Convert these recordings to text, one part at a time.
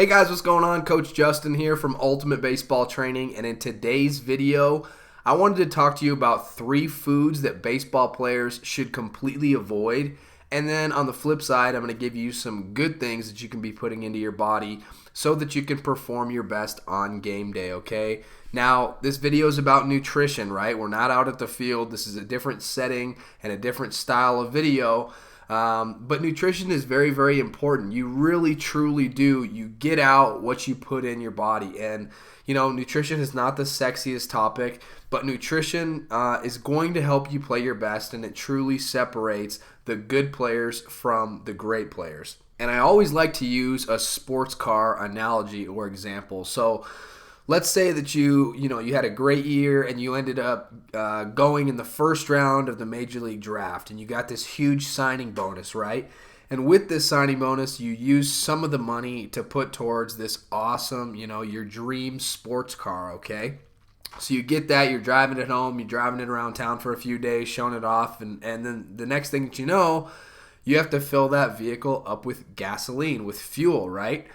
Hey guys, what's going on? Coach Justin here from Ultimate Baseball Training, and in today's video, I wanted to talk to you about 3 foods that baseball players should completely avoid. And then on the flip side, I'm going to give you some good things that you can be putting into your body so that you can perform your best on game day, okay? Now, this video is about nutrition, right? We're not out at the field. This is a different setting and a different style of video. But nutrition is very, very important. You really, truly do. You get out what you put in your body. And, you know, nutrition is not the sexiest topic, but nutrition is going to help you play your best, and it truly separates the good players from the great players. And I always like to use a sports car analogy or example. So let's say that you had a great year and you ended up going in the first round of the Major League Draft, and you got this huge signing bonus, right? And with this signing bonus, you use some of the money to put towards this awesome, your dream sports car, okay? So you get that, you're driving it home, you're driving it around town for a few days, showing it off, and then the next thing that you know, you have to fill that vehicle up with gasoline, with fuel, right?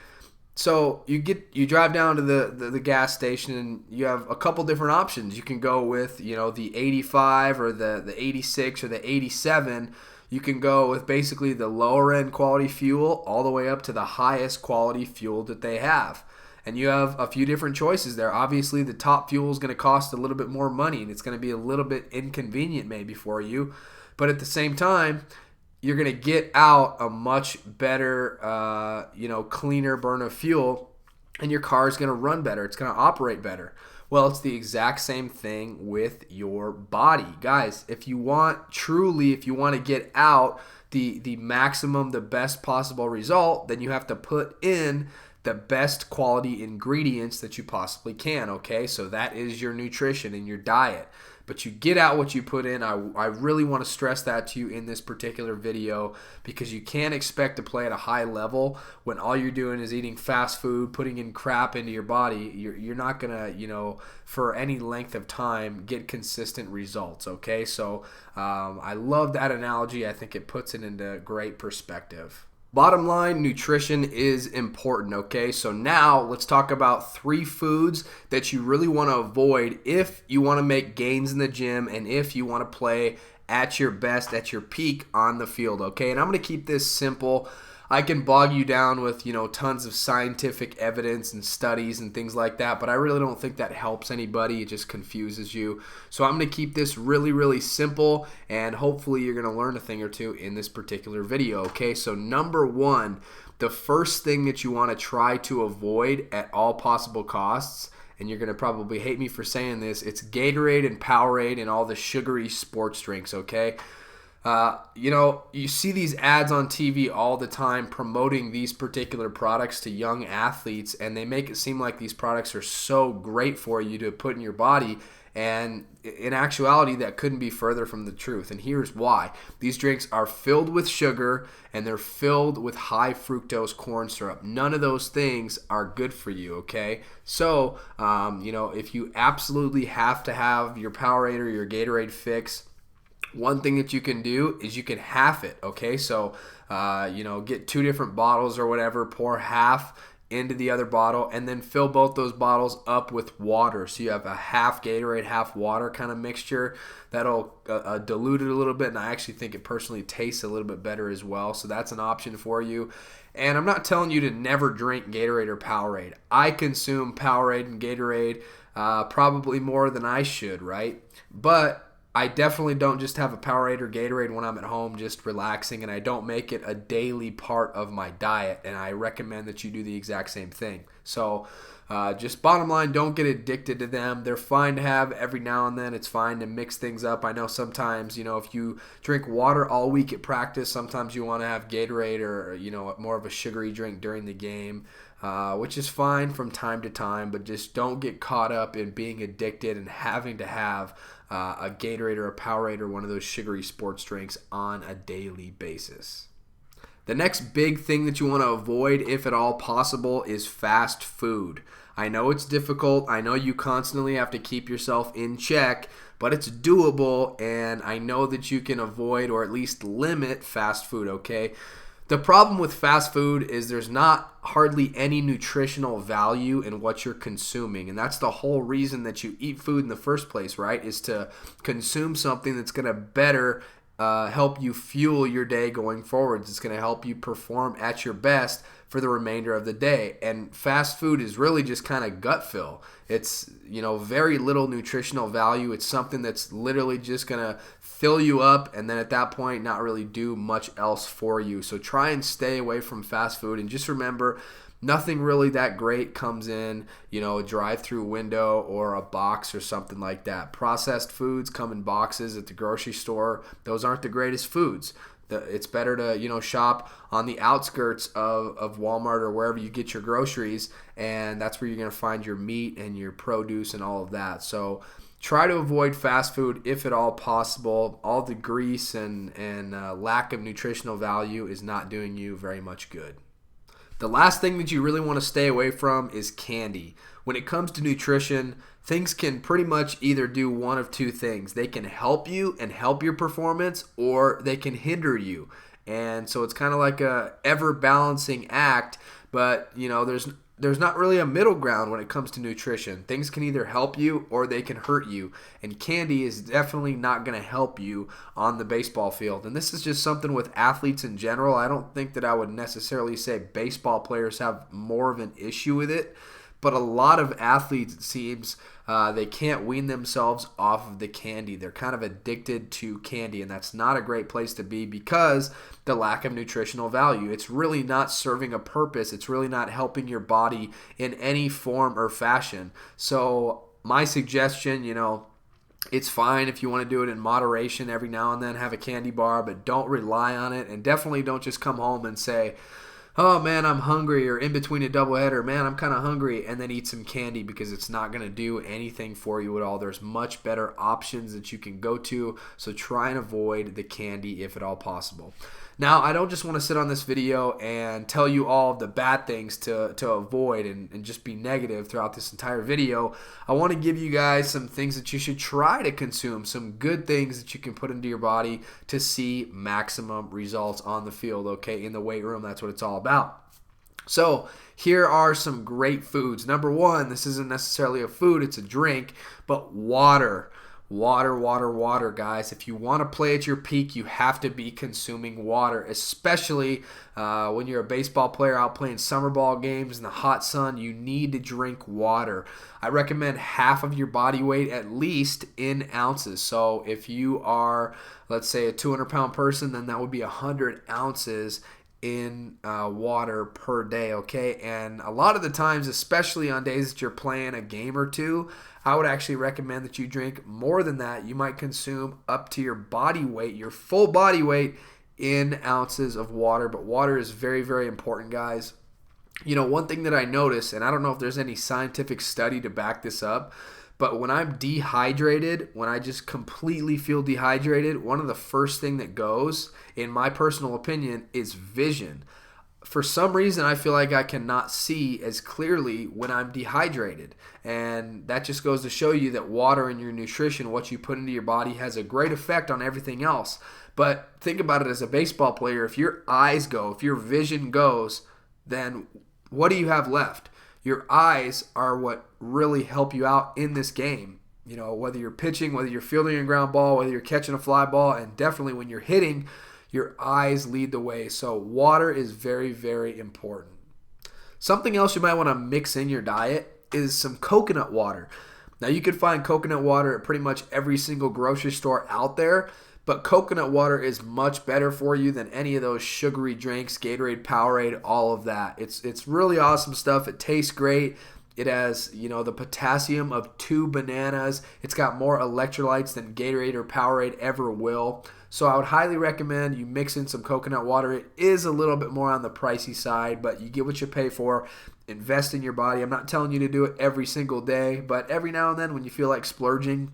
So you drive down to the gas station, and you have a couple different options. You can go with the 85 or the 86 or the 87. You can go with basically the lower end quality fuel all the way up to the highest quality fuel that they have. And you have a few different choices there. Obviously, the top fuel is going to cost a little bit more money, and it's going to be a little bit inconvenient maybe for you. But at the same time, you're going to get out a much better, cleaner burn of fuel, and your car is going to run better. It's going to operate better. Well, it's the exact same thing with your body. Guys, if you want to get out the maximum, the best possible result, then you have to put in the best quality ingredients that you possibly can, okay? So that is your nutrition and your diet. But you get out what you put in. I really want to stress that to you in this particular video, because you can't expect to play at a high level when all you're doing is eating fast food, putting in crap into your body. You're not going to, for any length of time, get consistent results, okay? So I love that analogy. I think it puts it into great perspective. Bottom line, nutrition is important, okay? So now let's talk about 3 foods that you really want to avoid if you want to make gains in the gym and if you want to play at your best, at your peak on the field, okay? And I'm going to keep this simple. I can bog you down with, tons of scientific evidence and studies and things like that, but I really don't think that helps anybody. It just confuses you. So I'm going to keep this really, really simple, and hopefully you're going to learn a thing or two in this particular video, okay? So number 1, the first thing that you want to try to avoid at all possible costs, and you're going to probably hate me for saying this, it's Gatorade and Powerade and all the sugary sports drinks, okay? You see these ads on TV all the time promoting these particular products to young athletes, and they make it seem like these products are so great for you to put in your body, and in actuality, that couldn't be further from the truth. And here's why. These drinks are filled with sugar, and they're filled with high fructose corn syrup. None of those things are good for you, okay? So, if you absolutely have to have your Powerade or your Gatorade fix, one thing that you can do is you can half it, okay? So, get 2 different bottles or whatever, pour half into the other bottle, and then fill both those bottles up with water. So you have a half Gatorade, half water kind of mixture. That'll dilute it a little bit, and I actually think it personally tastes a little bit better as well. So that's an option for you. And I'm not telling you to never drink Gatorade or Powerade. I consume Powerade and Gatorade probably more than I should, right? But I definitely don't just have a Powerade or Gatorade when I'm at home just relaxing, and I don't make it a daily part of my diet, and I recommend that you do the exact same thing. So just bottom line, don't get addicted to them. They're fine to have every now and then. It's fine to mix things up. I know sometimes, if you drink water all week at practice, sometimes you want to have Gatorade or, more of a sugary drink during the game, which is fine from time to time, but just don't get caught up in being addicted and having to have a Gatorade or a Powerade or one of those sugary sports drinks on a daily basis. The next big thing that you want to avoid, if at all possible, is fast food. I know it's difficult. I know you constantly have to keep yourself in check, but it's doable, and I know that you can avoid or at least limit fast food, okay? The problem with fast food is there's not hardly any nutritional value in what you're consuming. And that's the whole reason that you eat food in the first place, right? Is to consume something that's going to better help you fuel your day going forwards. It's going to help you perform at your best for the remainder of the day. And fast food is really just kind of gut fill. It's, very little nutritional value. It's something that's literally just going to fill you up, and then at that point not really do much else for you. So try and stay away from fast food, and just remember, nothing really that great comes in, a drive-through window or a box or something like that. Processed foods come in boxes at the grocery store. Those aren't the greatest foods. It's better to, shop on the outskirts of Walmart or wherever you get your groceries, and that's where you're going to find your meat and your produce and all of that. So try to avoid fast food if at all possible. All the grease and lack of nutritional value is not doing you very much good. The last thing that you really want to stay away from is candy. When it comes to nutrition, things can pretty much either do one of two things. They can help you and help your performance, or they can hinder you. And so it's kind of like a ever-balancing act, but there's not really a middle ground when it comes to nutrition. Things can either help you or they can hurt you. And candy is definitely not going to help you on the baseball field. And this is just something with athletes in general. I don't think that I would necessarily say baseball players have more of an issue with it. But a lot of athletes, it seems, they can't wean themselves off of the candy. They're kind of addicted to candy, and that's not a great place to be because the lack of nutritional value. It's really not serving a purpose. It's really not helping your body in any form or fashion. So my suggestion, it's fine if you want to do it in moderation every now and then, have a candy bar, but don't rely on it, and definitely don't just come home and say, oh man, I'm hungry, or in between a doubleheader, man, I'm kind of hungry, and then eat some candy, because it's not going to do anything for you at all. There's much better options that you can go to, so try and avoid the candy if at all possible. Now, I don't just want to sit on this video and tell you all of the bad things to avoid and just be negative throughout this entire video. I want to give you guys some things that you should try to consume, some good things that you can put into your body to see maximum results on the field, okay? In the weight room, that's what it's all about. So here are some great foods. Number one, this isn't necessarily a food, it's a drink, but water. Water, guys. If you want to play at your peak, you have to be consuming water, especially when you're a baseball player out playing summer ball games in the hot sun. You need to drink water. I recommend half of your body weight at least in ounces. So if you are, let's say, a 200-pound person, then that would be 100 ounces in water per day, okay? And a lot of the times, especially on days that you're playing a game or two, I would actually recommend that you drink more than that. You might consume up to your body weight, your full body weight, in ounces of water. But water is very, very important, guys. One thing that I notice, and I don't know if there's any scientific study to back this up, but when I'm dehydrated, when I just completely feel dehydrated, one of the first thing that goes, in my personal opinion, is vision. For some reason, I feel like I cannot see as clearly when I'm dehydrated. And that just goes to show you that water and your nutrition, what you put into your body, has a great effect on everything else. But think about it as a baseball player. If your eyes go, if your vision goes, then what do you have left? Your eyes are what really help you out in this game. Whether you're pitching, whether you're fielding a ground ball, whether you're catching a fly ball, and definitely when you're hitting, your eyes lead the way. So water is very, very important. Something else you might want to mix in your diet is some coconut water. Now, you can find coconut water at pretty much every single grocery store out there, but coconut water is much better for you than any of those sugary drinks, Gatorade, Powerade, all of that. It's really awesome stuff. It tastes great. It has, the potassium of 2 bananas. It's got more electrolytes than Gatorade or Powerade ever will. So I would highly recommend you mix in some coconut water. It is a little bit more on the pricey side, but you get what you pay for. Invest in your body. I'm not telling you to do it every single day, but every now and then when you feel like splurging,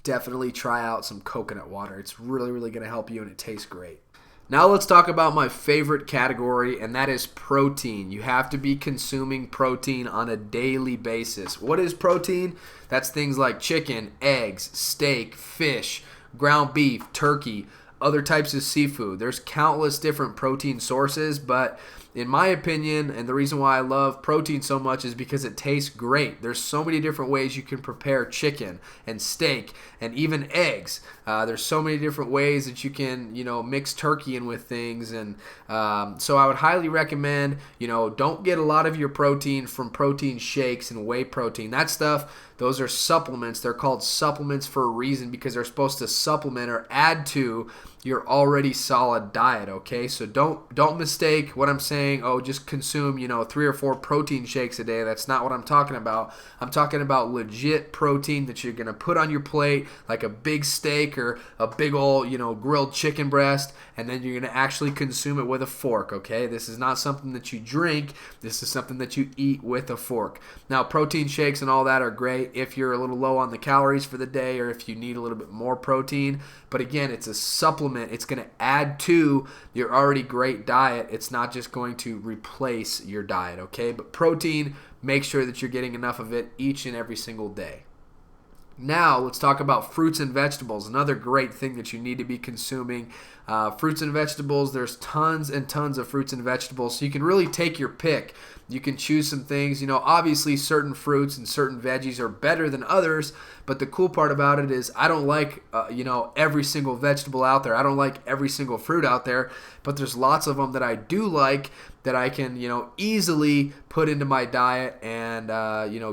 definitely try out some coconut water. It's really, really going to help you, and it tastes great. Now let's talk about my favorite category, and that is protein. You have to be consuming protein on a daily basis. What is protein? That's things like chicken, eggs, steak, fish, ground beef, turkey, other types of seafood. There's countless different protein sources, but in my opinion, and the reason why I love protein so much is because it tastes great. There's so many different ways you can prepare chicken and steak and even eggs. There's so many different ways that you can, mix turkey in with things. And so I would highly recommend, don't get a lot of your protein from protein shakes and whey protein. That stuff, those are supplements. They're called supplements for a reason because they're supposed to supplement or add to your already solid diet, okay? So don't mistake what I'm saying, just consume, 3 or 4 protein shakes a day. That's not what I'm talking about. I'm talking about legit protein that you're going to put on your plate like a big steak or a big old, grilled chicken breast, and then you're going to actually consume it with a fork, okay? This is not something that you drink. This is something that you eat with a fork. Now, protein shakes and all that are great if you're a little low on the calories for the day or if you need a little bit more protein. But again, it's a supplement. It's going to add to your already great diet. It's not just going to replace your diet, okay? But protein, make sure that you're getting enough of it each and every single day. Now, let's talk about fruits and vegetables, another great thing that you need to be consuming. Fruits and vegetables, there's tons and tons of fruits and vegetables, so you can really take your pick. You can choose some things. Obviously certain fruits and certain veggies are better than others, but the cool part about it is I don't like, every single vegetable out there. I don't like every single fruit out there, but there's lots of them that I do like that I can, easily put into my diet and,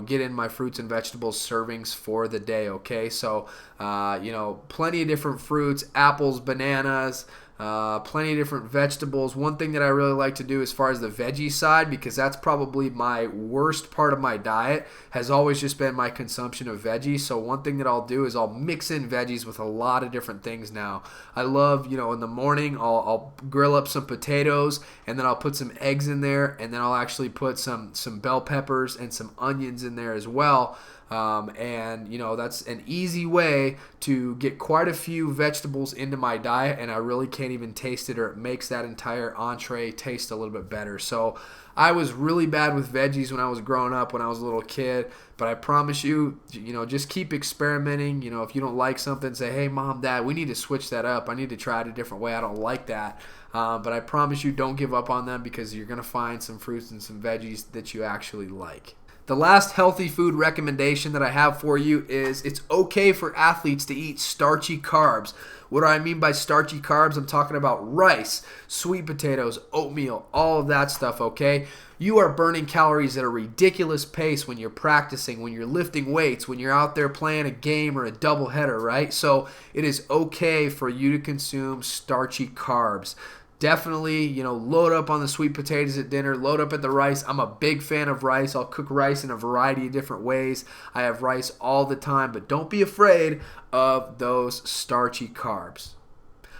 get in my fruits and vegetables servings for the day, okay? So, plenty of different fruits, apples, bananas, plenty of different vegetables. One thing that I really like to do as far as the veggie side, because that's probably my worst part of my diet, has always just been my consumption of veggies. So one thing that I'll do is I'll mix in veggies with a lot of different things now. I love, in the morning, I'll grill up some potatoes, and then I'll put some eggs in there, and then I'll actually put some bell peppers and some onions in there as well. That's an easy way to get quite a few vegetables into my diet, and I really can't even taste it, or it makes that entire entree taste a little bit better. So I was really bad with veggies when I was growing up, when I was a little kid, but I promise you, just keep experimenting. If you don't like something, say, hey, Mom, Dad, we need to switch that up. I need to try it a different way. I don't like that. But I promise you, don't give up on them, because you're going to find some fruits and some veggies that you actually like. The last healthy food recommendation that I have for you is it's okay for athletes to eat starchy carbs. What do I mean by starchy carbs? I'm talking about rice, sweet potatoes, oatmeal, all of that stuff, okay? You are burning calories at a ridiculous pace when you're practicing, when you're lifting weights, when you're out there playing a game or a doubleheader, right? So it is okay for you to consume starchy carbs. Definitely, load up on the sweet potatoes at dinner, load up at the rice. I'm a big fan of rice. I'll cook rice in a variety of different ways. I have rice all the time, but don't be afraid of those starchy carbs.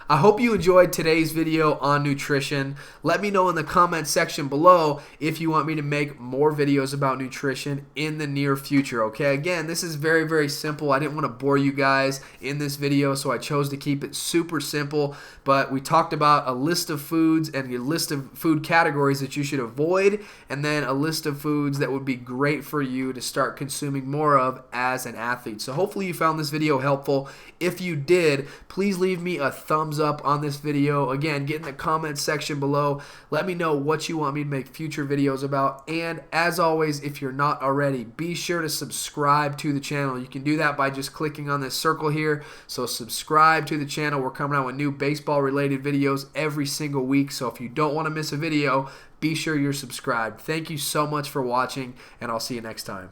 I hope you enjoyed today's video on nutrition. Let me know in the comment section below if you want me to make more videos about nutrition in the near future, okay? Again, this is very, very simple. I didn't want to bore you guys in this video, so I chose to keep it super simple. But we talked about a list of foods and a list of food categories that you should avoid, and then a list of foods that would be great for you to start consuming more of as an athlete. So hopefully you found this video helpful. If you did, please leave me a thumbs up on this video. Again, get in the comments section below. Let me know what you want me to make future videos about. And as always, if you're not already, be sure to subscribe to the channel. You can do that by just clicking on this circle here. So subscribe to the channel. We're coming out with new baseball related videos every single week. So if you don't want to miss a video, be sure you're subscribed. Thank you so much for watching, and I'll see you next time.